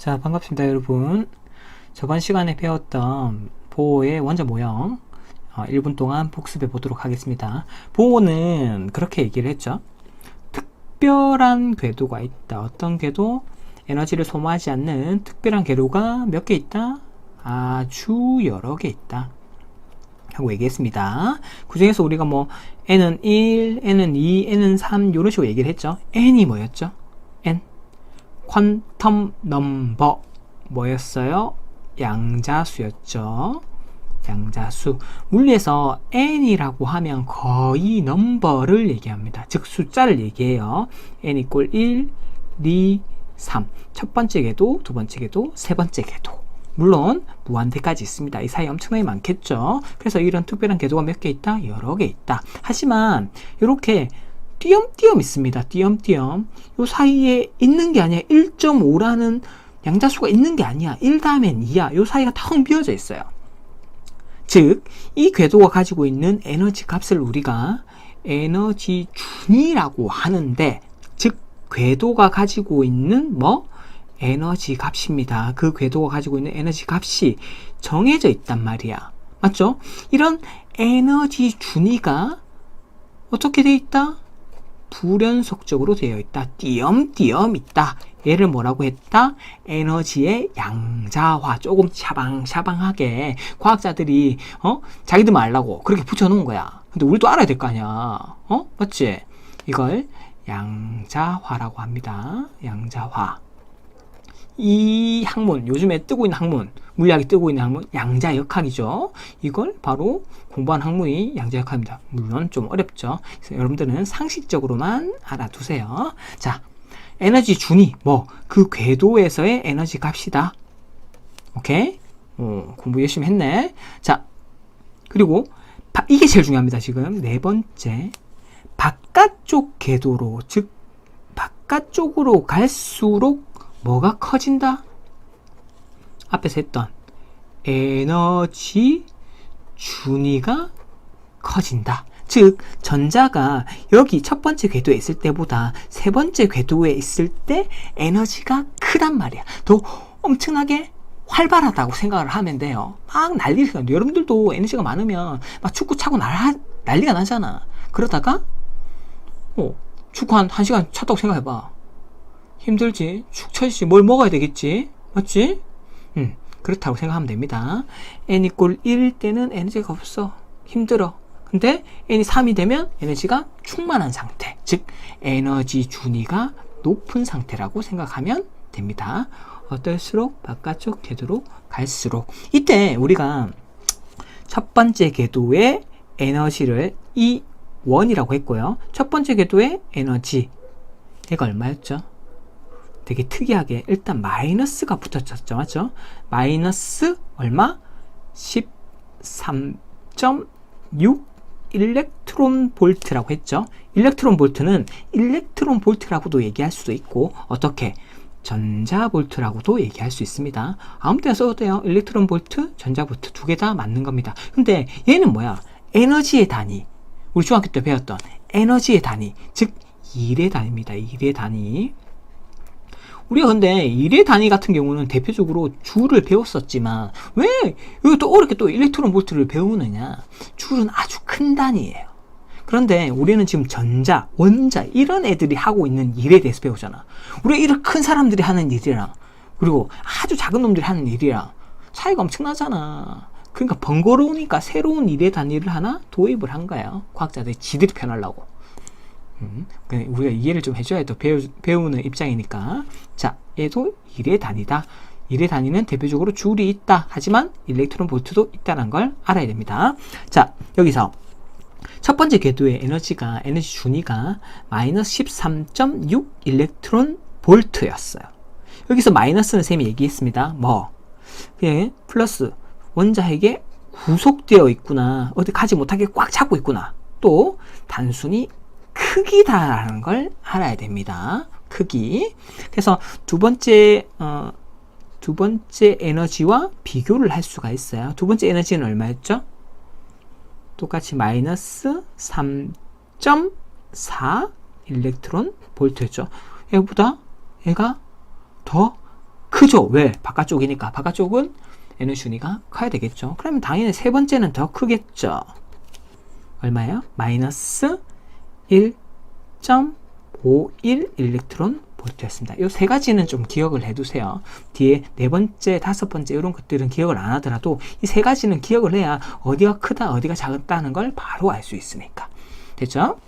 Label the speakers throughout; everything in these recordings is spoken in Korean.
Speaker 1: 자, 반갑습니다, 여러분. 저번 시간에 배웠던 보호의 원자 모형 1분 동안 복습해 보도록 하겠습니다. 보호는 그렇게 얘기를 했죠. 특별한 궤도가 있다. 어떤 궤도? 에너지를 소모하지 않는 특별한 궤도가 몇 개 있다? 아주 여러 개 있다 하고 얘기했습니다. 그 중에서 우리가 뭐 n은 1, n은 2, n은 3 이런 식으로 얘기를 했죠. n이 뭐였죠? n 퀀텀 넘버 뭐였어요? 양자수였죠. 양자수. 물리에서 n이라고 하면 거의 넘버를 얘기합니다. 즉 숫자를 얘기해요. n 이꼴 1, 2, 3. 첫 번째 궤도, 두 번째 궤도, 세 번째 궤도. 물론 무한대까지 있습니다. 이 사이에 엄청나게 많겠죠. 그래서 이런 특별한 궤도가 몇 개 있다? 여러 개 있다. 하지만 이렇게 띄엄띄엄 있습니다. 띄엄띄엄. 요 사이에 있는 게 아니야. 1.5라는 양자수가 있는 게 아니야. 1 다음엔 2야. 요 사이가 텅 비어져 있어요. 즉, 이 궤도가 가지고 있는 에너지 값을 우리가 에너지 준이라고 하는데, 즉, 궤도가 가지고 있는 에너지 값입니다. 그 궤도가 가지고 있는 에너지 값이 정해져 있단 말이야. 맞죠? 이런 에너지 준위가 어떻게 되어 있다? 불연속적으로 되어 있다. 띄엄띄엄 있다. 얘를 뭐라고 했다? 에너지의 양자화. 조금 샤방샤방하게 과학자들이 자기들 말라고 그렇게 붙여놓은 거야. 근데 우리도 알아야 될 거 아니야. 맞지? 이걸 양자화라고 합니다. 양자화. 이 학문, 요즘에 뜨고 있는 학문, 물리학이 뜨고 있는 학문, 양자역학이죠. 이걸 바로 공부한 학문이 양자역학입니다. 물론 좀 어렵죠. 그래서 여러분들은 상식적으로만 알아두세요. 자, 에너지 준위, 그 궤도에서의 에너지 값이다. 오케이? 공부 열심히 했네. 자, 그리고 이게 제일 중요합니다. 지금 네 번째, 바깥쪽 궤도로, 즉 바깥쪽으로 갈수록 뭐가 커진다? 앞에서 했던 에너지 준위가 커진다. 즉 전자가 여기 첫 번째 궤도에 있을 때보다 세 번째 궤도에 있을 때 에너지가 크단 말이야. 더 엄청나게 활발하다고 생각을 하면 돼요. 막 난리가. 여러분들도 에너지가 많으면 막 축구 차고 난리가 나잖아. 그러다가 축구 한 1시간 찼다고 생각해봐. 힘들지. 축 처지지. 뭘 먹어야 되겠지. 맞지? 그렇다고 생각하면 됩니다. n 이꼴 1일 때는 에너지가 없어. 힘들어. 근데 n이 3이 되면 에너지가 충만한 상태. 즉 에너지 준위가 높은 상태라고 생각하면 됩니다. 어떨수록 바깥쪽 궤도로 갈수록. 이때 우리가 첫 번째 궤도의 에너지를 E1이라고 했고요. 첫 번째 궤도의 에너지 얘가 얼마였죠? 되게 특이하게 일단 마이너스가 붙었죠. 맞죠? 마이너스 얼마? 13.6 일렉트론 볼트라고 했죠. 일렉트론 볼트는 일렉트론 볼트라고도 얘기할 수도 있고 어떻게? 전자 볼트라고도 얘기할 수 있습니다. 아무 때나 써도 돼요. 일렉트론 볼트, 전자 볼트 두 개 다 맞는 겁니다. 근데 얘는 뭐야? 에너지의 단위. 우리 중학교 때 배웠던 에너지의 단위. 즉 1의 단위입니다. 1의 단위. 우리가 근데 1의 단위 같은 경우는 대표적으로 줄을 배웠었지만 왜 여기 또 어렵게 또 일렉트론 볼트를 배우느냐? 줄은 아주 큰 단위예요. 그런데 우리는 지금 전자, 원자 이런 애들이 하고 있는 일에 대해서 배우잖아. 우리가 이런 큰 사람들이 하는 일이랑 그리고 아주 작은 놈들이 하는 일이랑 차이가 엄청나잖아. 그러니까 번거로우니까 새로운 1의 단위를 하나 도입을 한 거예요. 과학자들이 지들이 편하려고. 우리가 이해를 좀 해줘야 또 배우는 입장이니까. 자, 얘도 1의 단위다. 1의 단위는 대표적으로 줄이 있다. 하지만 일렉트론 볼트도 있다는 걸 알아야 됩니다. 자, 여기서 첫 번째 궤도의 에너지 준위가 마이너스 13.6 일렉트론 볼트였어요. 여기서 마이너스는 쌤이 얘기했습니다. 플러스 원자핵에 구속되어 있구나. 어디 가지 못하게 꽉 잡고 있구나. 또 단순히 크기다라는 걸 알아야 됩니다. 크기. 그래서 두 번째 에너지와 비교를 할 수가 있어요. 두 번째 에너지는 얼마였죠? 똑같이 마이너스 3.4 일렉트론 볼트였죠. 얘보다 얘가 더 크죠? 왜? 바깥쪽이니까. 바깥쪽은 에너지 준위가 커야 되겠죠. 그러면 당연히 세 번째는 더 크겠죠. 얼마예요? 마이너스 1.51 일렉트론 볼트였습니다. 이 세 가지는 좀 기억을 해두세요. 뒤에 네 번째, 다섯 번째 이런 것들은 기억을 안 하더라도 이 세 가지는 기억을 해야 어디가 크다, 어디가 작다는 걸 바로 알 수 있으니까. 됐죠?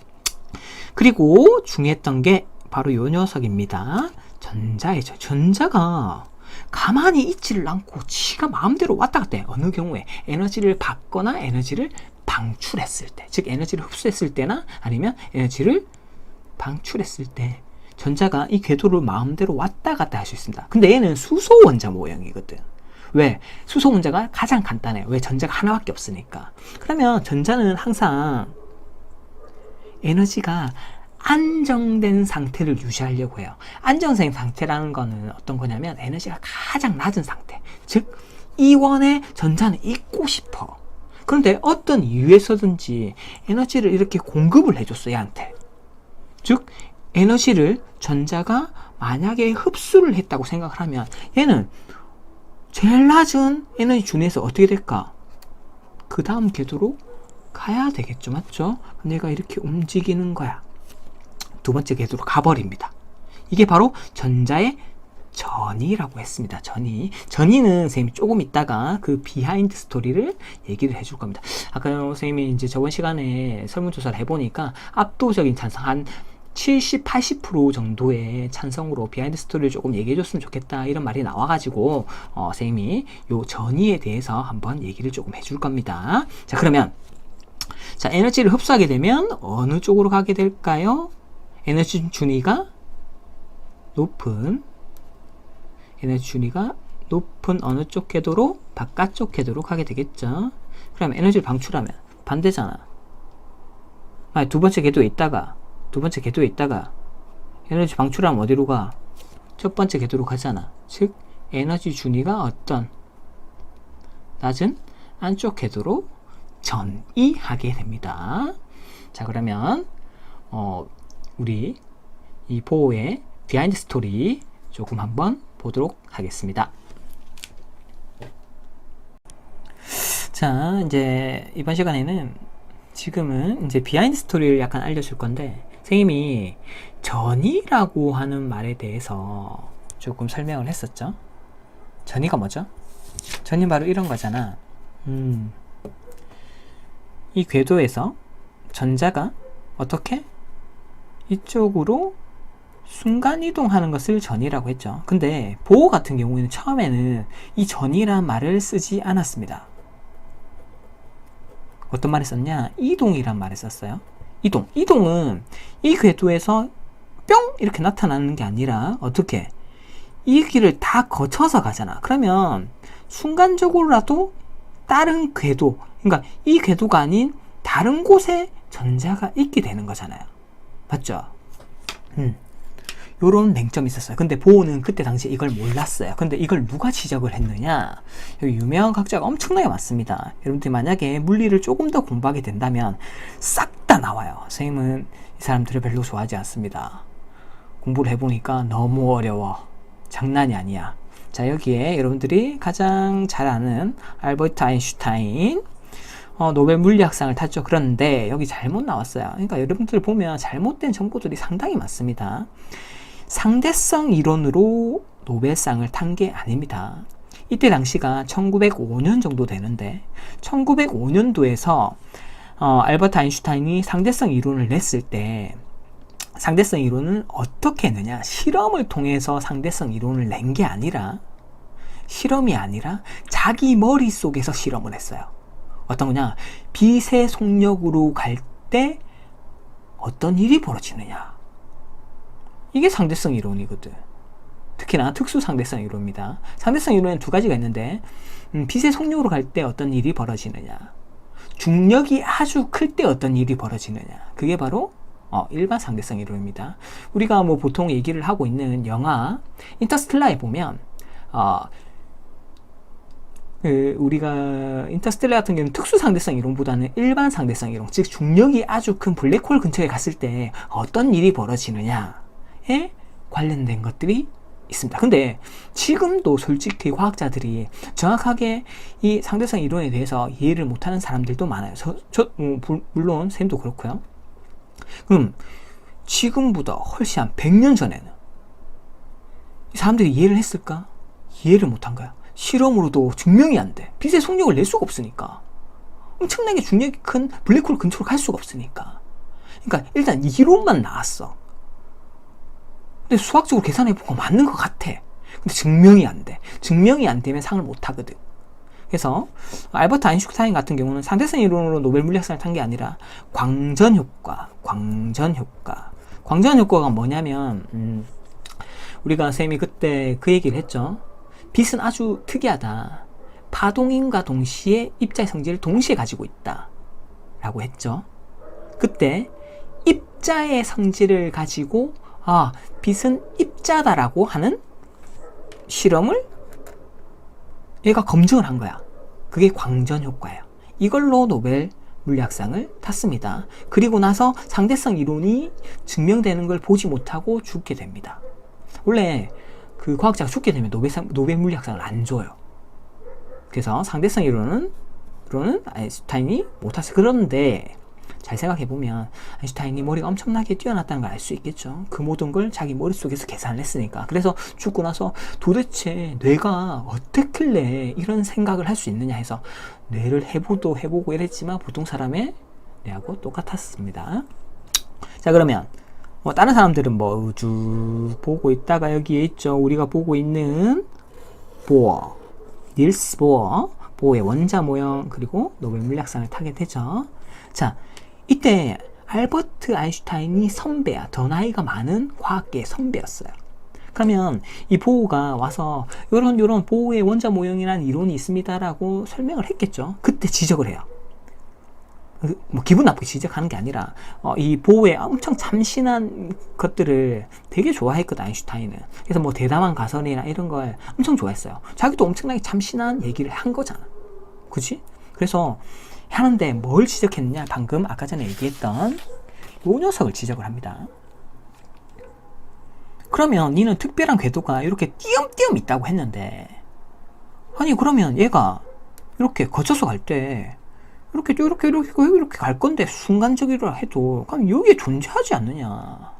Speaker 1: 그리고 중요했던 게 바로 요 녀석입니다. 전자이죠. 전자가 가만히 있지를 않고 지가 마음대로 왔다 갔다 해. 어느 경우에 에너지를 받거나 에너지를 방출했을 때, 즉 에너지를 흡수했을 때나 아니면 에너지를 방출했을 때 전자가 이 궤도를 마음대로 왔다 갔다 할 수 있습니다. 근데 얘는 수소 원자 모형이거든. 왜? 수소 원자가 가장 간단해요. 왜? 전자가 하나밖에 없으니까. 그러면 전자는 항상 에너지가 안정된 상태를 유지하려고 해요. 안정된 상태라는 거는 어떤 거냐면 에너지가 가장 낮은 상태. 즉, 이원에 전자는 있고 싶어. 그런데 어떤 이유에서든지 에너지를 이렇게 공급을 해줬어, 얘한테. 즉, 에너지를 전자가 만약에 흡수를 했다고 생각을 하면 얘는 제일 낮은 에너지 준위에서 어떻게 될까? 그 다음 궤도로 가야 되겠죠. 맞죠? 얘가 이렇게 움직이는 거야. 두 번째 궤도로 가버립니다. 이게 바로 전자의 전이라고 했습니다. 전이는 선생님이 조금 있다가 그 비하인드 스토리를 얘기를 해줄 겁니다. 아까 선생님이 이제 저번 시간에 설문조사를 해보니까 압도적인 찬성, 한 70, 80% 정도의 찬성으로 비하인드 스토리를 조금 얘기해 줬으면 좋겠다 이런 말이 나와가지고 선생님이 요 전이에 대해서 한번 얘기를 조금 해줄 겁니다. 자, 그러면 자, 에너지를 흡수하게 되면 어느 쪽으로 가게 될까요? 에너지 준위가 높은 어느 쪽 궤도로? 바깥쪽 궤도로 가게 되겠죠. 그럼 에너지를 방출하면 반대잖아. 두 번째 궤도에 있다가 에너지 방출하면 어디로 가? 첫 번째 궤도로 가잖아. 즉 에너지 준위가 어떤 낮은 안쪽 궤도로 전이하게 됩니다. 자, 그러면 우리 이 보호의 비하인드 스토리 조금 한번 보도록 하겠습니다. 자, 이제 이번 시간에는 지금은 이제 비하인드 스토리를 약간 알려줄 건데 선생님이 전이라고 하는 말에 대해서 조금 설명을 했었죠. 전이가 뭐죠? 전이 바로 이런 거잖아. 이 궤도에서 전자가 어떻게? 이쪽으로 순간이동하는 것을 전이라고 했죠. 근데 보호 같은 경우에는 처음에는 이 전이란 말을 쓰지 않았습니다. 어떤 말을 썼냐? 이동이란 말을 썼어요. 이동은 이 궤도에서 뿅 이렇게 나타나는 게 아니라 어떻게? 이 길을 다 거쳐서 가잖아. 그러면 순간적으로라도 다른 궤도, 그러니까 이 궤도가 아닌 다른 곳에 전자가 있게 되는 거잖아요. 맞죠? 요런 맹점이 있었어요. 근데 보호는 그때 당시에 이걸 몰랐어요. 근데 이걸 누가 지적을 했느냐? 여기 유명한 학자가 엄청나게 많습니다. 여러분들이 만약에 물리를 조금 더 공부하게 된다면 싹 다 나와요. 선생님은 이 사람들을 별로 좋아하지 않습니다. 공부를 해보니까 너무 어려워. 장난이 아니야. 자, 여기에 여러분들이 가장 잘 아는 알버트 아인슈타인 노벨 물리학상을 탔죠. 그런데 여기 잘못 나왔어요. 그러니까 여러분들 보면 잘못된 정보들이 상당히 많습니다. 상대성 이론으로 노벨상을 탄 게 아닙니다. 이때 당시가 1905년 정도 되는데 1905년도에서 알버트 아인슈타인이 상대성 이론을 냈을 때 상대성 이론을 어떻게 했느냐? 실험을 통해서 상대성 이론을 낸 게 아니라 실험이 아니라 자기 머릿속에서 실험을 했어요. 어떤 거냐? 빛의 속력으로 갈 때 어떤 일이 벌어지느냐? 이게 상대성 이론이거든. 특히나 특수 상대성 이론입니다. 상대성 이론에는 두 가지가 있는데 빛의 속력으로 갈 때 어떤 일이 벌어지느냐, 중력이 아주 클 때 어떤 일이 벌어지느냐, 그게 바로 일반 상대성 이론입니다. 우리가 뭐 보통 얘기를 하고 있는 영화 인터스텔라에 보면 우리가 인터스텔라 같은 경우는 특수 상대성 이론보다는 일반 상대성 이론, 즉 중력이 아주 큰 블랙홀 근처에 갔을 때 어떤 일이 벌어지느냐에 관련된 것들이 있습니다. 근데 지금도 솔직히 과학자들이 정확하게 이 상대성 이론에 대해서 이해를 못하는 사람들도 많아요. 물론 쌤도 그렇고요. 그럼 지금보다 훨씬 한 100년 전에는 이 사람들이 이해를 했을까? 이해를 못한 거야. 실험으로도 증명이 안 돼. 빛의 속력을 낼 수가 없으니까. 엄청나게 중력이 큰 블랙홀 근처로 갈 수가 없으니까. 그러니까 일단 이론만 나왔어. 근데 수학적으로 계산해보고 맞는 것 같아. 근데 증명이 안 돼. 증명이 안 되면 상을 못 하거든. 그래서 알버트 아인슈타인 같은 경우는 상대성 이론으로 노벨 물리학상을 탄 게 아니라 광전 효과가 뭐냐면 우리가 쌤이 그때 그 얘기를 했죠. 빛은 아주 특이하다. 파동인과 동시에 입자의 성질을 동시에 가지고 있다 라고 했죠. 그때 입자의 성질을 가지고 빛은 입자다라고 하는 실험을 얘가 검증을 한 거야. 그게 광전 효과예요. 이걸로 노벨 물리학상을 탔습니다. 그리고 나서 상대성 이론이 증명되는 걸 보지 못하고 죽게 됩니다. 원래 그 과학자가 죽게 되면 노벨 물리학상을 안 줘요. 그래서 상대성 이론은 아인슈타인이 못 탔어요. 그런데 잘 생각해보면 아인슈타인이 머리가 엄청나게 뛰어났다는 걸 알 수 있겠죠. 그 모든 걸 자기 머릿속에서 계산을 했으니까. 그래서 죽고 나서 도대체 뇌가 어떻길래 이런 생각을 할 수 있느냐 해서 뇌를 해보고 이랬지만 보통 사람의 뇌하고 똑같았습니다. 자, 그러면 다른 사람들은 우주 보고 있다가 여기에 있죠. 우리가 보고 있는 보어, 닐스 보어의 원자 모형, 그리고 노벨 물리학상을 타게 되죠. 자, 이때 알버트 아인슈타인이 선배야. 더 나이가 많은 과학계의 선배였어요. 그러면 이 보어가 와서 요런 보어의 원자 모형이라는 이론이 있습니다라고 설명을 했겠죠. 그때 지적을 해요. 기분 나쁘게 지적하는 게 아니라 이 보어의 엄청 참신한 것들을 되게 좋아했거든, 아인슈타인은. 그래서 대담한 가설이나 이런 걸 엄청 좋아했어요. 자기도 엄청나게 참신한 얘기를 한 거잖아. 그치? 그래서 하는데 뭘 지적했느냐? 방금 아까 전에 얘기했던 요 녀석을 지적을 합니다. 그러면 니는 특별한 궤도가 이렇게 띄엄띄엄 있다고 했는데, 아니 그러면 얘가 이렇게 거쳐서 갈 때 이렇게 갈 건데 순간적이라 해도 그럼 여기에 존재하지 않느냐?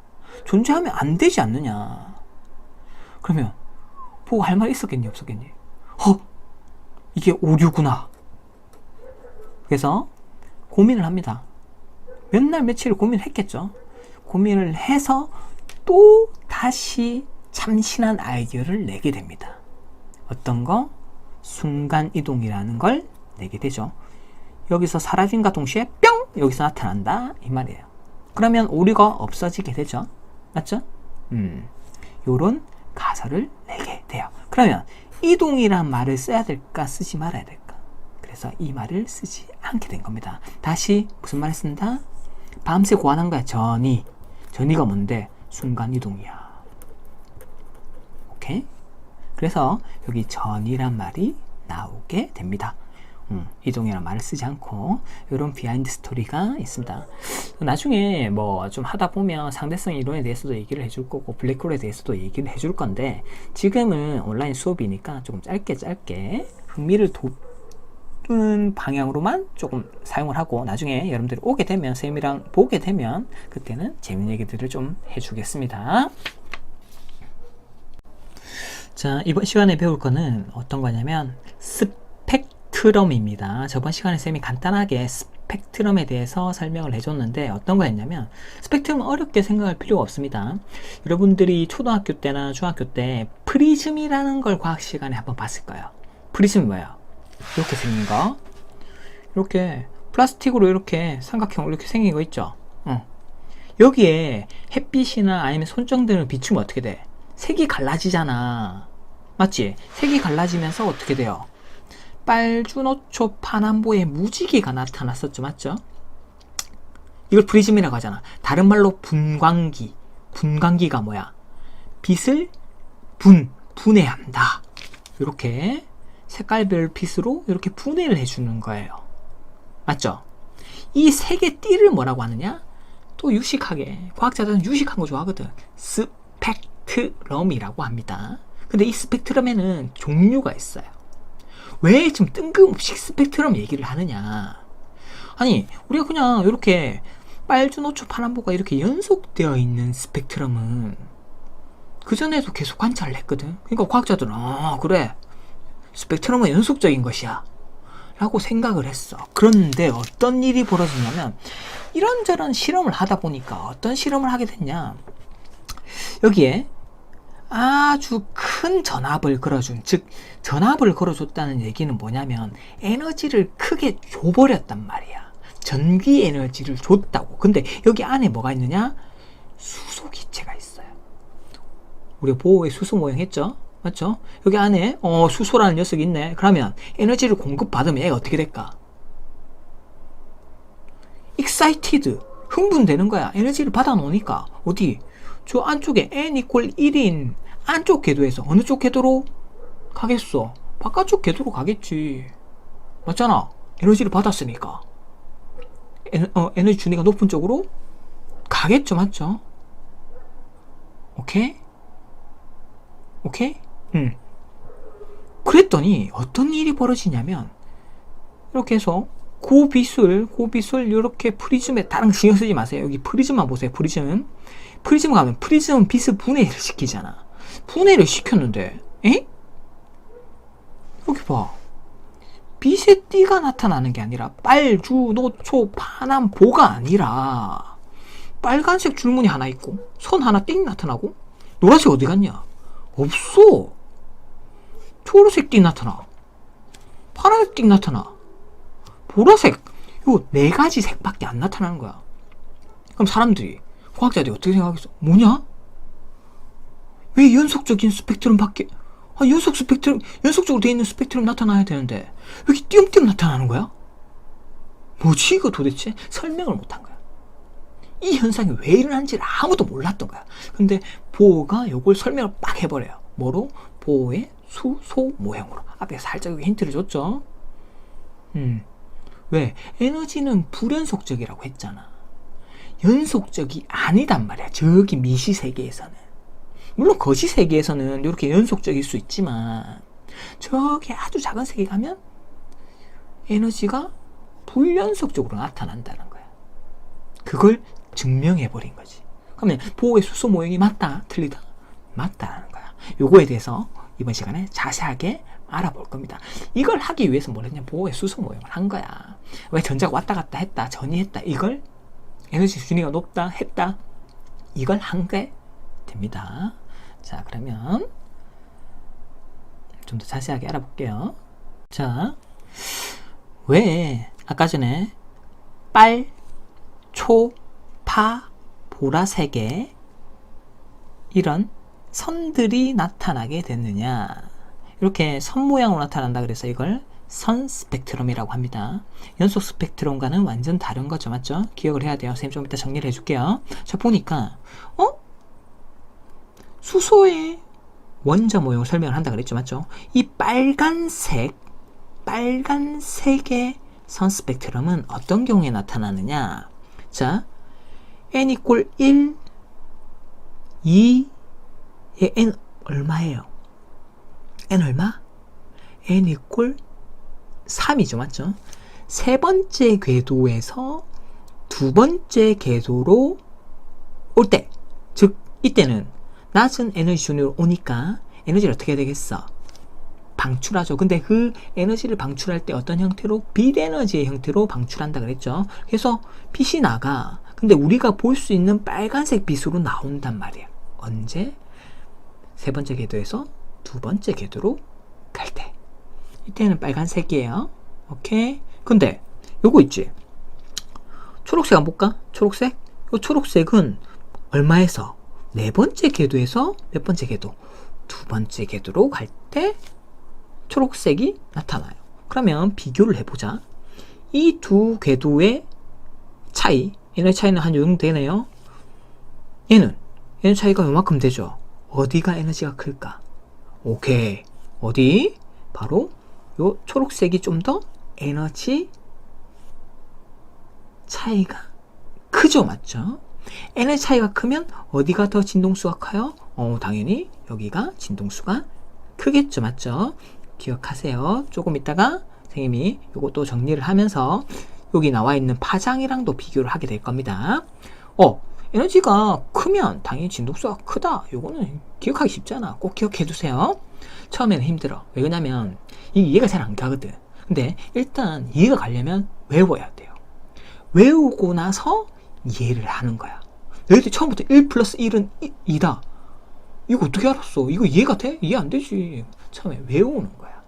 Speaker 1: 존재하면 안 되지 않느냐? 그러면 보고 할 말 있었겠니 없었겠니? 이게 오류구나. 그래서 고민을 합니다. 몇 날 며칠 고민을 했겠죠. 고민을 해서 또 다시 참신한 아이디어를 내게 됩니다. 어떤 거? 순간이동이라는 걸 내게 되죠. 여기서 사라짐과 동시에 뿅! 여기서 나타난다 이 말이에요. 그러면 오류가 없어지게 되죠. 맞죠? 요런 가설을 내게 돼요. 그러면 이동이란 말을 써야 될까 쓰지 말아야 될까? 그래서 이 말을 쓰지 않게 된 겁니다. 다시 무슨 말을 쓴다? 밤새 고안한 거야. 전이가 뭔데? 순간이동이야. 오케이? 그래서 여기 전이란 말이 나오게 됩니다. 이동이란 말을 쓰지 않고 이런 비하인드 스토리가 있습니다. 나중에 좀 하다 보면 상대성 이론에 대해서도 얘기를 해줄 거고 블랙홀에 대해서도 얘기를 해줄 건데 지금은 온라인 수업이니까 조금 짧게 흥미를 돋는 방향으로만 조금 사용을 하고 나중에 여러분들이 오게 되면 쌤이랑 보게 되면 그때는 재밌는 얘기들을 좀 해주겠습니다. 자, 이번 시간에 배울 거는 어떤 거냐면 스펙트럼입니다. 저번 시간에 쌤이 간단하게 스펙트럼에 대해서 설명을 해줬는데 어떤 거였냐면 스펙트럼 어렵게 생각할 필요가 없습니다. 여러분들이 초등학교 때나 중학교 때 프리즘이라는 걸 과학 시간에 한번 봤을 거예요. 프리즘이 뭐예요? 이렇게 생긴 거, 이렇게 플라스틱으로 이렇게 삼각형으로 이렇게 생긴 거 있죠. 여기에 햇빛이나 아니면 손정등을 비추면 어떻게 돼? 색이 갈라지잖아. 맞지? 색이 갈라지면서 어떻게 돼요? 빨주노초 파남보의 무지개가 나타났었죠. 맞죠? 이걸 프리즘이라고 하잖아. 다른 말로 분광기가 뭐야? 빛을 분해한다. 이렇게 색깔별 빛으로 이렇게 분해를 해주는 거예요. 맞죠? 이 세 개 띠를 뭐라고 하느냐? 또 유식하게, 과학자들은 유식한 거 좋아하거든. 스펙트럼. 스펙트럼이라고 합니다. 근데 이 스펙트럼에는 종류가 있어요. 왜 지금 뜬금없이 스펙트럼 얘기를 하느냐? 아니, 우리가 그냥 이렇게 빨주, 노초, 파란보가 이렇게 연속되어 있는 스펙트럼은 그전에도 계속 관찰을 했거든. 그러니까 과학자들은 그래, 스펙트럼은 연속적인 것이야 라고 생각을 했어. 그런데 어떤 일이 벌어지냐면, 이런저런 실험을 하다 보니까 어떤 실험을 하게 됐냐, 여기에 아주 큰 전압을 걸어준, 즉 전압을 걸어줬다는 얘기는 뭐냐면 에너지를 크게 줘버렸단 말이야. 전기 에너지를 줬다고. 근데 여기 안에 뭐가 있느냐, 수소기체가 있어요. 우리 보호의 수소 모형 했죠, 맞죠? 여기 안에 수소라는 녀석이 있네. 그러면 에너지를 공급받으면 얘가 어떻게 될까? excited, 흥분되는 거야. 에너지를 받아놓으니까 어디? 저 안쪽에 n 이퀄 1인 안쪽 궤도에서 어느 쪽 궤도로 가겠어? 바깥쪽 궤도로 가겠지. 맞잖아. 에너지를 받았으니까 에너지 주니까 높은 쪽으로 가겠죠. 맞죠? 오케이? 오케이? 그랬더니 어떤 일이 벌어지냐면, 이렇게 해서 고비술 이렇게 프리즘에 다른 신경 쓰지 마세요. 여기 프리즘만 보세요. 프리즘 가면 프리즘은 빛을 분해를 시키잖아. 분해를 시켰는데, 여기 봐. 빛의 띠가 나타나는 게 아니라, 빨주, 노초, 파남, 보가 아니라 빨간색 줄무늬 하나 있고 선 하나 띵 나타나고, 노란색 어디 갔냐? 없어. 초록색 띵 나타나, 파란색 띵 나타나, 보라색, 요 4가지 색밖에 안 나타나는 거야. 그럼 사람들이, 과학자들이 어떻게 생각하겠어? 뭐냐? 왜 연속적인 스펙트럼밖에, 연속적으로 되어 있는 스펙트럼 나타나야 되는데 왜 이렇게 띄엄띄엄 나타나는 거야? 뭐지 이거 도대체? 설명을 못한 거야. 이 현상이 왜 일어나는지를 아무도 몰랐던 거야. 근데 보호가 요걸 설명을 빡 해버려요. 뭐로? 보호의 수소 모형으로. 앞에 살짝 힌트를 줬죠. 왜? 에너지는 불연속적이라고 했잖아. 연속적이 아니단 말이야. 저기 미시 세계에서는. 물론 거시 세계에서는 이렇게 연속적일 수 있지만, 저기 아주 작은 세계 가면 에너지가 불연속적으로 나타난다는 거야. 그걸 증명해버린 거지. 그러면 보호의 수소 모형이 맞다, 틀리다? 맞다라는 거야. 요거에 대해서 이번 시간에 자세하게 알아볼 겁니다. 이걸 하기 위해서 뭘 했냐, 보호의 수소 모형을 한 거야. 왜 전자가 왔다 갔다 했다, 전이했다, 이걸 에너지 순위가 높다 했다, 이걸 한 게 됩니다. 자, 그러면 좀 더 자세하게 알아볼게요. 자, 왜 아까 전에 빨, 초, 파, 보라색에 이런 선들이 나타나게 됐느냐, 이렇게 선 모양으로 나타난다 그래서 이걸 선 스펙트럼이라고 합니다. 연속 스펙트럼과는 완전 다른 거죠. 맞죠? 기억을 해야 돼요. 선생님 좀 이따 정리를 해줄게요. 자, 보니까 수소의 원자 모형을 설명을 한다 그랬죠. 맞죠? 이 빨간색의 선 스펙트럼은 어떤 경우에 나타나느냐. 자, n 이퀄 1, 2, n 얼마예요? n 얼마? n 이퀄 3이죠. 맞죠? 세 번째 궤도에서 두 번째 궤도로 올 때, 즉 이때는 낮은 에너지 준위로 오니까 에너지를 어떻게 되겠어? 방출하죠. 근데 그 에너지를 방출할 때 어떤 형태로? 빛 에너지의 형태로 방출한다 그랬죠. 그래서 빛이 나가. 근데 우리가 볼 수 있는 빨간색 빛으로 나온단 말이야. 언제? 세 번째 궤도에서 두 번째 궤도로 갈 때. 이때는 빨간색이에요. 오케이. 근데 요거 있지, 초록색 한번 볼까? 초록색? 요 초록색은 얼마에서? 네 번째 궤도에서 몇 번째 궤도? 두 번째 궤도로 갈 때 초록색이 나타나요. 그러면 비교를 해보자. 이 두 궤도의 차이, 에너지 차이는 한 요 정도 되네요. 얘는 에너지 차이가 요만큼 되죠. 어디가 에너지가 클까? 오케이. 어디? 바로 요 초록색이 좀 더 에너지 차이가 크죠. 맞죠? 에너지 차이가 크면 어디가 더 진동수가 커요? 당연히 여기가 진동수가 크겠죠. 맞죠? 기억하세요. 조금 있다가 선생님이 요것도 정리를 하면서 여기 나와 있는 파장이랑도 비교를 하게 될 겁니다. 에너지가 크면 당연히 진동수가 크다. 요거는 기억하기 쉽잖아. 꼭 기억해 두세요. 처음에는 힘들어. 왜냐면 이해가 잘 안 가거든. 근데 일단 이해가 가려면 외워야 돼요. 외우고 나서 이해를 하는 거야. 너희들 처음부터 1 플러스 1은 2다. 이거 어떻게 알았어? 이거 이해가 돼? 이해 안 되지. 처음에 외우는 거야.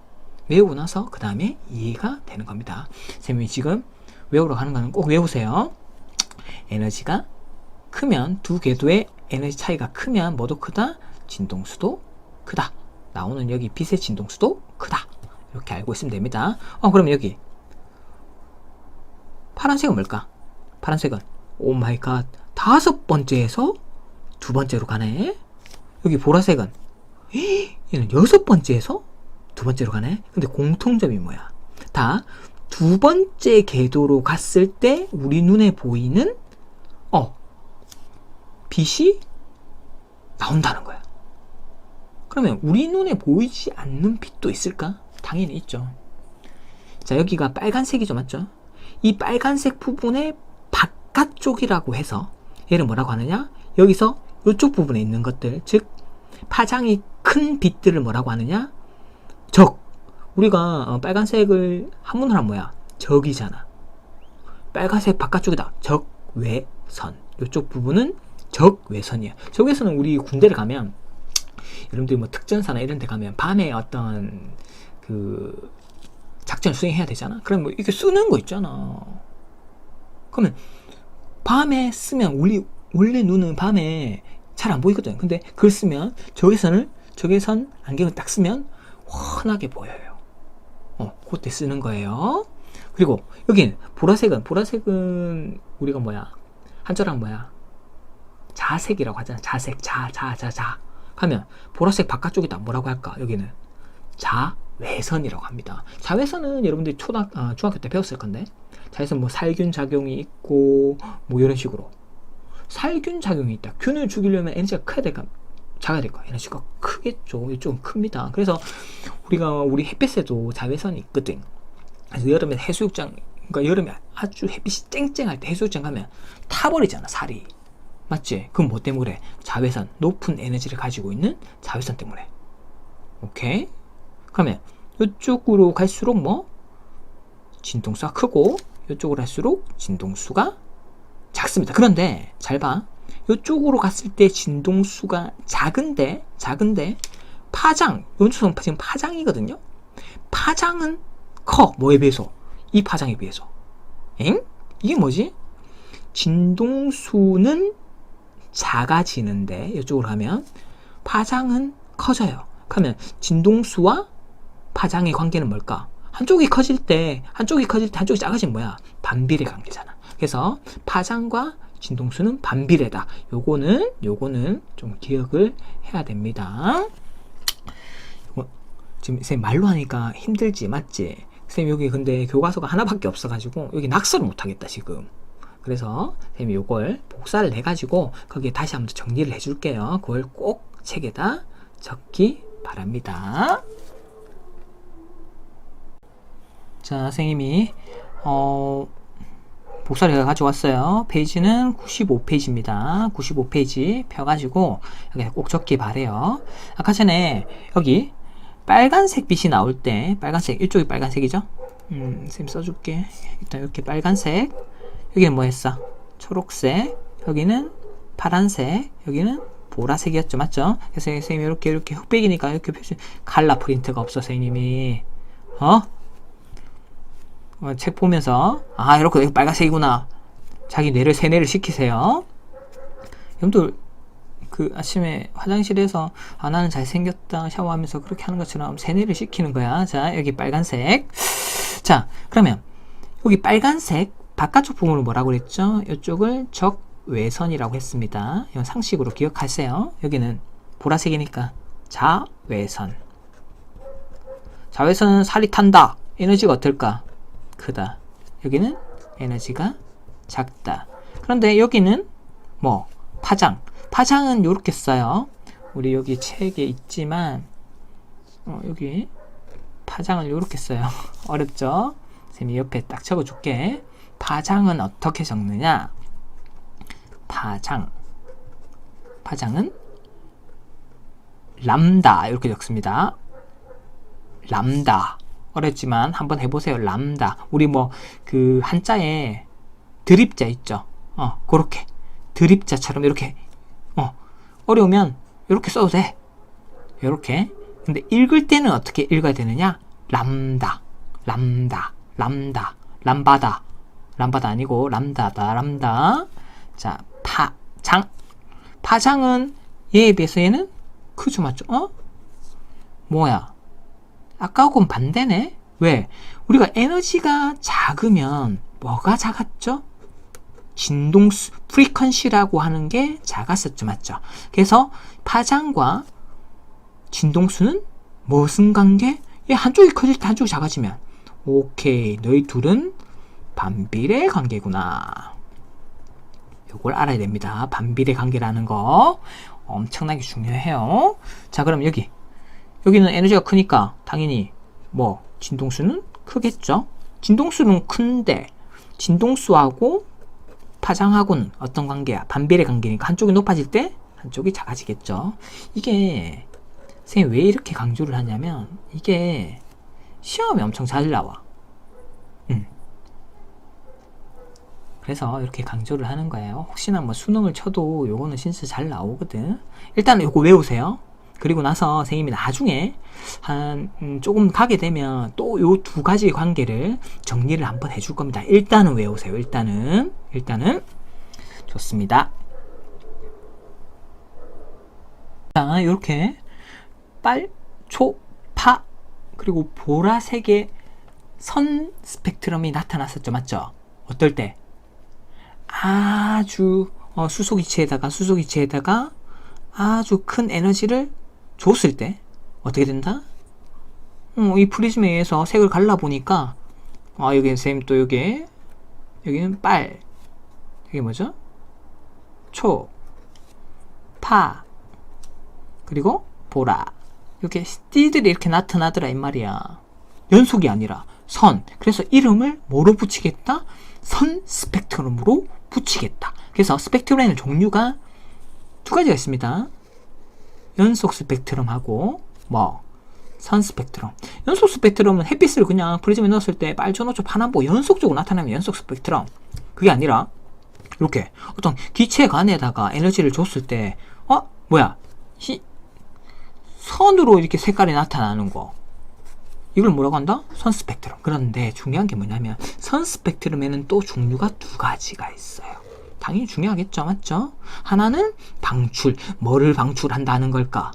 Speaker 1: 외우고 나서 그 다음에 이해가 되는 겁니다. 선생님이 지금 외우러 가는 거는 꼭 외우세요. 에너지가 크면 두 궤도의 에너지 차이가 크면 뭐도 크다? 진동수도 크다. 나오는 여기 빛의 진동수도 크다. 이렇게 알고 있으면 됩니다. 그럼 여기 파란색은 뭘까? 파란색은 오 마이 갓 5번째에서 2번째로 가네. 여기 보라색은 얘는 6번째에서 2번째로 가네. 근데 공통점이 뭐야? 다 2번째 궤도로 갔을 때 우리 눈에 보이는 빛이 나온다는 거야. 그러면 우리 눈에 보이지 않는 빛도 있을까? 당연히 있죠. 자, 여기가 빨간색이죠. 맞죠? 이 빨간색 부분의 바깥쪽이라고 해서 얘를 뭐라고 하느냐? 여기서 이쪽 부분에 있는 것들, 즉 파장이 큰 빛들을 뭐라고 하느냐? 적. 우리가 빨간색을 한문으로 하면 뭐야? 적이잖아. 빨간색 바깥쪽이다. 적외선. 이쪽 부분은 적외선이야. 적외선은 우리 군대를 가면 여러분들이 뭐 특전사나 이런 데 가면 밤에 어떤 그 작전을 수행해야 되잖아. 그럼 뭐 이렇게 쓰는 거 있잖아. 그러면 밤에 쓰면 우리 원래 눈은 밤에 잘 안 보이거든. 근데 그걸 쓰면 적외선 안경을 딱 쓰면 환하게 보여요. 그때 쓰는 거예요. 그리고 여기는 보라색은 우리가 뭐야? 한자랑 뭐야? 자색이라고 하잖아. 자색, 자. 하면 보라색 바깥쪽이다. 뭐라고 할까? 여기는 자외선이라고 합니다. 자외선은 여러분들이 중학교 때 배웠을 건데, 자외선 뭐 살균 작용이 있고 뭐 이런 식으로 살균 작용이 있다. 균을 죽이려면 에너지가 커야 될까? 작아야 될까? 에너지가 크겠죠. 좀 큽니다. 그래서 우리 햇빛에도 자외선이 있거든. 그래서 여름에 해수욕장, 그러니까 여름에 아주 햇빛이 쨍쨍할 때 해수욕장 가면 타버리잖아, 살이. 맞지? 그럼 뭐 때문에? 자외선, 높은 에너지를 가지고 있는 자외선 때문에. 오케이? 그러면 이쪽으로 갈수록 뭐? 진동수가 크고 이쪽으로 갈수록 진동수가 작습니다. 그런데 잘 봐. 이쪽으로 갔을 때 진동수가 작은데 파장, 요쪽 지금 파장이거든요. 파장은 커. 뭐에 비해서? 이 파장에 비해서. 이게 뭐지? 진동수는 작아지는데 이쪽으로 가면 파장은 커져요. 그러면 진동수와 파장의 관계는 뭘까? 한쪽이 커질 때 한쪽이 작아지면 뭐야? 반비례 관계잖아. 그래서 파장과 진동수는 반비례다. 요거는 좀 기억을 해야 됩니다. 지금 선생님 말로 하니까 힘들지, 맞지? 선생님 여기 근데 교과서가 하나밖에 없어가지고 여기 낙서를 못하겠다 지금. 그래서 선생님이 요걸 복사를 해가지고 거기에 다시 한번 정리를 해줄게요. 그걸 꼭 책에다 적기 바랍니다. 자, 선생님이 복사를 해서 가져왔어요. 페이지는 95페이지입니다. 95페이지 펴가지고 여기 꼭 적기 바래요. 아까 전에 여기 빨간색 빛이 나올 때, 빨간색, 이쪽이 빨간색이죠? 선생님 써줄게. 일단 이렇게 빨간색, 여기는 뭐 했어? 초록색, 여기는 파란색, 여기는 보라색이었죠. 맞죠? 그래서 선생님이 이렇게 흑백이니까 이렇게 표시, 칼라 프린트가 없어, 선생님이. 책 보면서 이렇게 빨간색이구나. 자기 뇌를 세뇌를 시키세요. 여러분들 그 아침에 화장실에서 나는 잘생겼다 샤워하면서 그렇게 하는 것처럼 세뇌를 시키는 거야. 자, 여기 빨간색. 자, 그러면 여기 빨간색 바깥쪽 부분을 뭐라고 그랬죠? 이쪽을 적외선이라고 했습니다. 이건 상식으로 기억하세요. 여기는 보라색이니까 자외선. 자외선은 살이 탄다. 에너지가 어떨까? 크다. 여기는 에너지가 작다. 그런데 여기는 뭐 파장. 파장은 요렇게 써요. 우리 여기 책에 있지만 여기 파장을 요렇게 써요. 어렵죠? 선생님이 옆에 딱 적어줄게. 파장은 어떻게 적느냐? 파장은 람다 이렇게 적습니다. 람다. 어렵지만 한번 해보세요. 람다. 우리 뭐 그 한자에 드립자 있죠? 그렇게 드립자처럼 이렇게 어려우면 이렇게 써도 돼. 이렇게. 근데 읽을 때는 어떻게 읽어야 되느냐? 람다. 람바다 아니고 람다다. 람다. 자, 파장은 얘에 비해서 얘는 크죠, 맞죠? 뭐야? 아까하고는 반대네? 왜? 우리가 에너지가 작으면 뭐가 작았죠? 진동수, 프리퀀시라고 하는 게 작았었죠, 맞죠? 그래서 파장과 진동수는 무슨 관계? 얘 한쪽이 커질 때 한쪽이 작아지면 오케이, 너희 둘은 반비례 관계구나. 요걸 알아야 됩니다. 반비례 관계라는 거 엄청나게 중요해요. 자, 그럼 여기는 에너지가 크니까 당연히 뭐 진동수는 크겠죠. 진동수는 큰데 진동수하고 파장하고는 어떤 관계야? 반비례 관계니까 한쪽이 높아질 때 한쪽이 작아지겠죠. 이게 선생님 왜 이렇게 강조를 하냐면 이게 시험에 엄청 잘 나와. 그래서 이렇게 강조를 하는 거예요. 혹시나 뭐 수능을 쳐도 요거는 진짜 잘 나오거든. 일단 요거 외우세요. 그리고 나서 선생님이 나중에 한 조금 가게 되면 또 요 두 가지 관계를 정리를 한번 해줄 겁니다. 일단은 외우세요. 일단은 좋습니다. 자, 이렇게 빨, 초, 파 그리고 보라색의 선 스펙트럼이 나타났었죠, 맞죠? 어떨 때? 아주 수소기체에다가 아주 큰 에너지를 줬을 때 어떻게 된다? 이 프리즘에 의해서 색을 갈라보니까 여기 선생님 또 여기는 빨, 여기 뭐죠? 초, 파, 그리고 보라. 이렇게 띠들이 이렇게 나타나더라 이 말이야. 연속이 아니라 선. 그래서 이름을 뭐로 붙이겠다? 선 스펙트럼으로 붙이겠다. 그래서 스펙트럼에는 종류가 두 가지가 있습니다. 연속 스펙트럼하고 선 스펙트럼. 연속 스펙트럼은 햇빛을 그냥 프리즘에 넣었을 때 빨초, 노초, 파남보 연속적으로 나타나면 연속 스펙트럼. 그게 아니라 이렇게 어떤 기체 간에다가 에너지를 줬을 때 선으로 이렇게 색깔이 나타나는 거. 이걸 뭐라고 한다? 선 스펙트럼. 그런데 중요한 게 뭐냐면 선 스펙트럼에는 또 종류가 두 가지가 있어요. 당연히 중요하겠죠, 맞죠? 하나는 방출. 뭐를 방출한다는 걸까?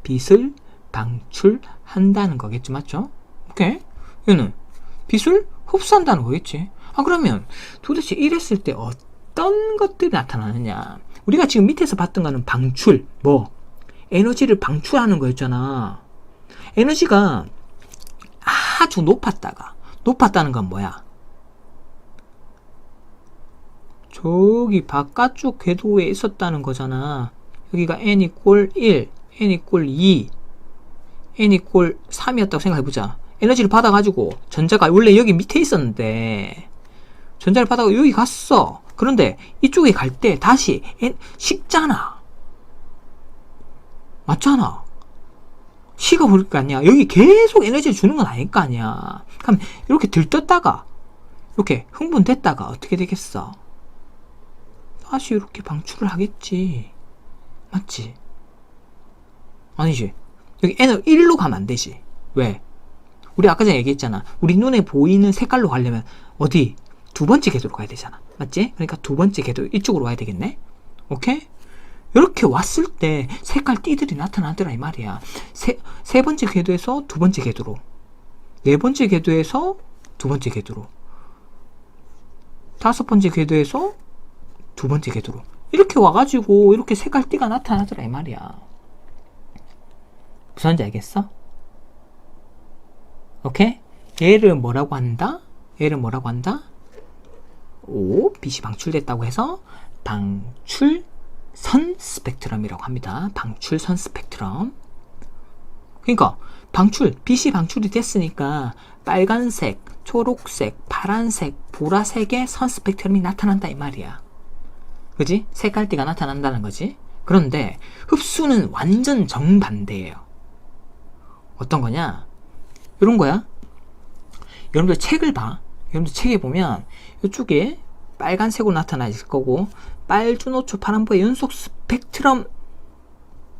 Speaker 1: 빛을 방출한다는 거겠죠, 맞죠? 오케이. 얘는 빛을 흡수한다는 거겠지. 그러면 도대체 이랬을 때 어떤 것들이 나타나느냐? 우리가 지금 밑에서 봤던 거는 방출, 에너지를 방출하는 거였잖아. 에너지가 아주 높았다는 건 뭐야? 저기 바깥쪽 궤도에 있었다는 거잖아. 여기가 n 이퀄 1, n 이퀄 2, n 이퀄 3이었다고 생각해보자. 에너지를 받아가지고 전자가 원래 여기 밑에 있었는데 전자를 받아가 여기 갔어. 그런데 이쪽에 갈 때 다시 식잖아. 맞잖아. 식어버릴 거 아니야. 여기 계속 에너지를 주는 건 아닐 거 아니야. 그럼 이렇게 들떴다가 이렇게 흥분됐다가 어떻게 되겠어? 다시 이렇게 방출을 하겠지. 맞지? 아니지. 여기 N을 1로 가면 안 되지. 왜? 우리 아까 전에 얘기했잖아. 우리 눈에 보이는 색깔로 가려면 어디? 두 번째 궤도로 가야 되잖아. 맞지? 그러니까 두 번째 궤도 이쪽으로 와야 되겠네? 오케이? 이렇게 왔을 때 색깔 띠들이 나타나더라 이 말이야. 세 번째 궤도에서 두 번째 궤도로, 네 번째 궤도에서 두 번째 궤도로, 다섯 번째 궤도에서 두 번째 궤도로 이렇게 와가지고 이렇게 색깔 띠가 나타나더라 이 말이야. 무슨 말인지 알겠어? 오케이? 얘를 뭐라고 한다? 빛이 방출됐다고 해서 방출선 스펙트럼이라고 합니다. 방출선 스펙트럼. 그러니까 빛이 방출이 됐으니까 빨간색, 초록색, 파란색, 보라색의 선 스펙트럼이 나타난다 이 말이야. 그지? 색깔띠가 나타난다는 거지. 그런데 흡수는 완전 정반대예요. 어떤 거냐? 이런 거야. 여러분들 책을 봐. 여러분들 책에 보면 이쪽에 빨간색으로 나타나 있을 거고, 빨주노초 파란보의 연속 스펙트럼,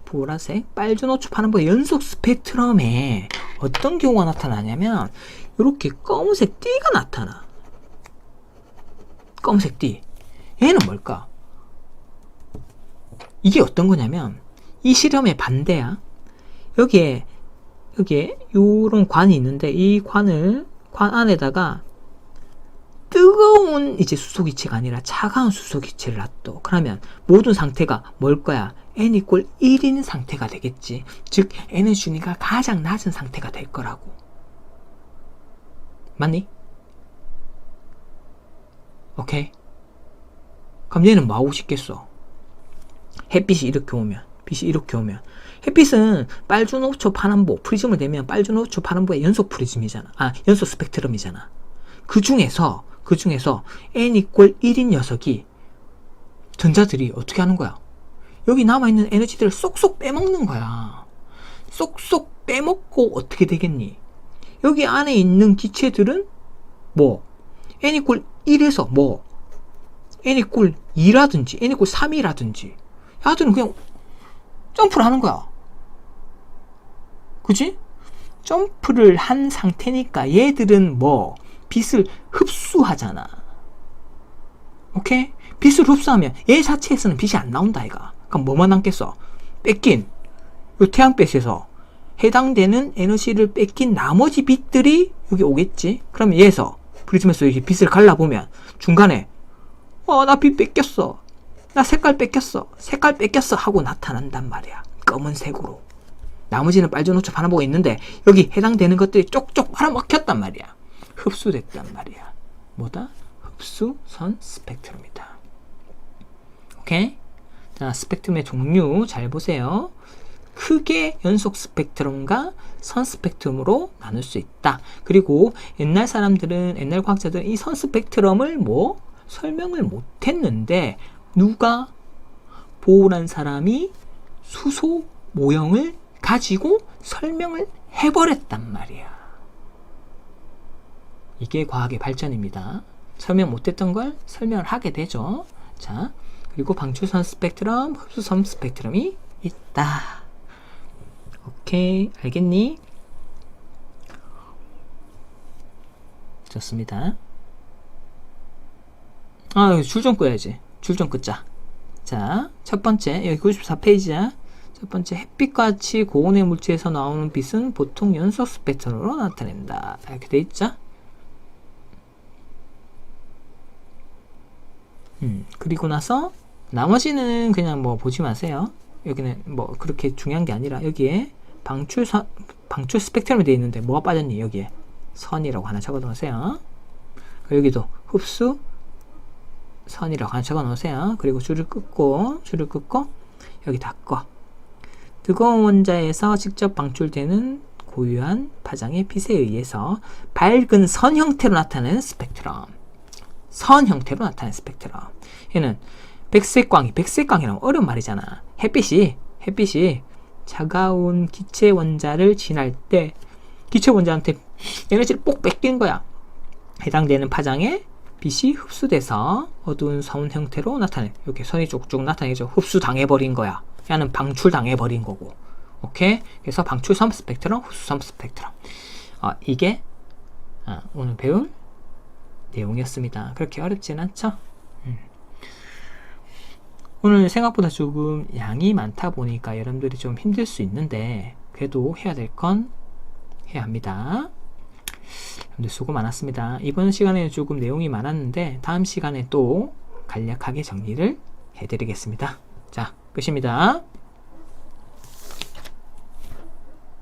Speaker 1: 보라색, 빨주노초 파란보의 연속 스펙트럼에 어떤 경우가 나타나냐면 이렇게 검은색 띠가 나타나. 검은색 띠. 얘는 뭘까? 이게 어떤 거냐면 이 실험의 반대야. 여기에 요런 관이 있는데 이 관 안에다가 뜨거운 이제 수소기체가 아니라 차가운 수소기체를 놔둬. 그러면 모든 상태가 뭘 거야? n=1인 상태가 되겠지. 즉 n의 준위가 가장 낮은 상태가 될 거라고. 맞니? 오케이. 그럼 얘는 뭐 하고 싶겠어? 햇빛이 이렇게 오면, 햇빛은 빨주노초 파란보 프리즘을 대면 빨주노초 파란보의 연속 프리즘이잖아. 연속 스펙트럼이잖아. 그 중에서 n=1인 녀석이, 전자들이 어떻게 하는 거야? 여기 남아있는 에너지들을 쏙쏙 빼먹는 거야. 쏙쏙 빼먹고 어떻게 되겠니? 여기 안에 있는 기체들은 뭐 n=1에서 뭐 n=2라든지 n=3이라든지 야들은 그냥 점프를 하는 거야. 그치? 점프를 한 상태니까 얘들은 뭐 빛을 흡수하잖아. 오케이? 빛을 흡수하면 얘 자체에서는 빛이 안 나온다 이가. 그럼 뭐만 남겠어? 뺏긴 요 태양빛에서 해당되는 에너지를 뺏긴 나머지 빛들이 여기 오겠지. 그러면 얘에서 프리즘에서 이렇게 빛을 갈라보면 중간에 나 빛 뺏겼어, 나 색깔 뺏겼어 하고 나타난단 말이야. 검은색으로. 나머지는 빨주노초 파란보가 있는데 여기 해당되는 것들이 쪽쪽 빨아먹혔단 말이야. 흡수됐단 말이야. 뭐다? 흡수선 스펙트럼이다. 오케이? 자, 스펙트럼의 종류 잘 보세요. 크게 연속 스펙트럼과 선 스펙트럼으로 나눌 수 있다. 그리고 옛날 과학자들은 이 선 스펙트럼을 설명을 못했는데 누가 보울한 사람이 수소 모형을 가지고 설명을 해버렸단 말이야. 이게 과학의 발전입니다. 설명 못했던 걸 설명을 하게 되죠. 자, 그리고 방출선 스펙트럼, 흡수선 스펙트럼이 있다. 오케이, 알겠니? 좋습니다. 줄 좀 끄야지. 줄 좀 끄자. 자, 첫 번째, 여기 94페이지야. 첫 번째, 햇빛과 같이 고온의 물질에서 나오는 빛은 보통 연속 스펙트럼으로 나타낸다. 이렇게 돼 있죠? 그리고 나서 나머지는 그냥 보지 마세요. 여기는 그렇게 중요한 게 아니라 여기에 방출 스펙트럼이 되어 있는데 뭐가 빠졌니? 여기에 선이라고 하나 적어 놓으세요. 여기도 흡수 선이라고 하나 적어 놓으세요. 그리고 줄을 끊고 여기 닫고, 뜨거운 원자에서 직접 방출되는 고유한 파장의 빛에 의해서 밝은 선 형태로 나타나는 스펙트럼. 얘는 백색광이라면 어려운 말이잖아. 햇빛이 차가운 기체 원자를 지날 때 기체 원자한테 에너지를 뽁 뺏긴 거야. 해당되는 파장에 빛이 흡수돼서 어두운 선 형태로 나타내. 이렇게 선이 쭉쭉 나타내죠. 흡수당해버린 거야. 얘는 방출당해버린 거고. 오케이? 그래서 방출선 스펙트럼, 흡수선 스펙트럼. 이게 오늘 배울 내용이었습니다. 그렇게 어렵진 않죠? 오늘 생각보다 조금 양이 많다 보니까 여러분들이 좀 힘들 수 있는데 그래도 해야 될 건 해야 합니다. 여러분들 수고 많았습니다. 이번 시간에는 조금 내용이 많았는데 다음 시간에 또 간략하게 정리를 해드리겠습니다. 자, 끝입니다.